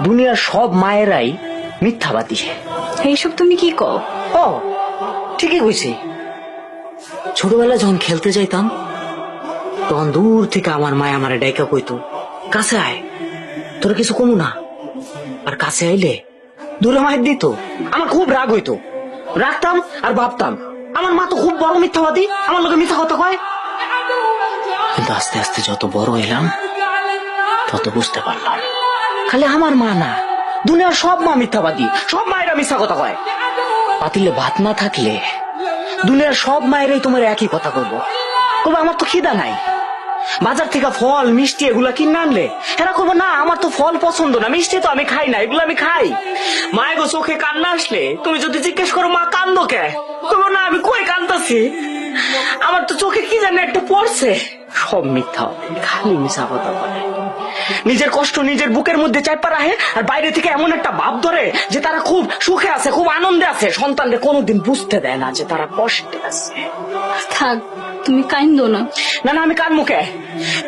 দুনিয়ার সব মায়েরাই মিথ্যাবাদী। এইসব তুমি কি কও? ও ঠিকই কইছি। ছোটবেলায় যখন খেলতে যাইতাম তখন দূর থেকে আমার মায় আমারে ডাইকা কইতো, কাছে আয়, তোরা কিছু কমু না। আর কাছে আইলে দূরে মায়ের দিত। আমার খুব রাগ হইতো, রাখতাম আর ভাবতাম আমার মা তো খুব বড় মিথ্যাবাদী, আমার লোকে মিথ্যা কথা কয়। কিন্তু আস্তে আস্তে যত বড় হইলাম তত বুঝতে পারলাম খালি আমার মা না, দুনিয়ার সব মা মিথ্যাবাদী, সব মায়েরা মিথ্যা কথা কয়। পাতিলে ভাত না থাকলে দুনিয়ার সব মায়েরাই তোমার একই কথা করবো, আমার তো খিদা নাই, বাজার থেকে ফল মিষ্টি এগুলা কিনে আনলে এরা করবো না আমার তো ফল পছন্দ না, মিষ্টি তো আমি খাই না, এগুলো আমি খাই। মায়ের গো চোখে কান্না আসলে তুমি যদি জিজ্ঞেস করো মা কান্দো কে, করবো না আমি কই কান্দাছি, আমার তো চোখে কি জানি একটা পড়ছে। সব মিথ্যা, খালি মিশা কথা বলে, নিজের কষ্ট নিজের বুকের মধ্যে চাইপা রাখে আর বাইরে থেকে এমন একটা ভাব ধরে যে তারা খুব সুখে আছে, খুব আনন্দে আছে, সন্তানকে কোনোদিন বুঝতে দেয় না যে তারা কষ্টে আছে। থাক, তুমি কাইন্দো না। না না আমি কানমু কে,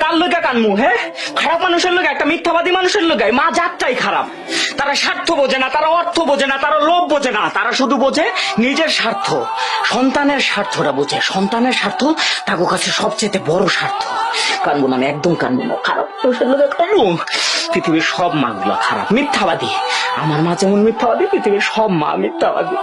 কার লোকে কানমু? হ্যাঁ, খারাপ মানুষের লোকে, একটা মিথ্যাবাদী মানুষের লোকে মা জাতটাই খারাপ। তারা স্বার্থ বোঝে না, তারা অর্থ বোঝে না, তারা লোভ বোঝে না, তারা শুধু বোঝে নিজের স্বার্থ, সন্তানের স্বার্থটা বোঝে। সন্তানের স্বার্থ তার কাছে সবচেয়ে বড় স্বার্থ। কানবো না আমি, একদম কানবো না, খারাপ মানুষের লোকে কানবো। পৃথিবীর সব মা গুলা খারাপ, মিথ্যাবাদী। আমার মা যেমন মিথ্যাবাদী, পৃথিবীর সব মা মিথ্যাবাদী।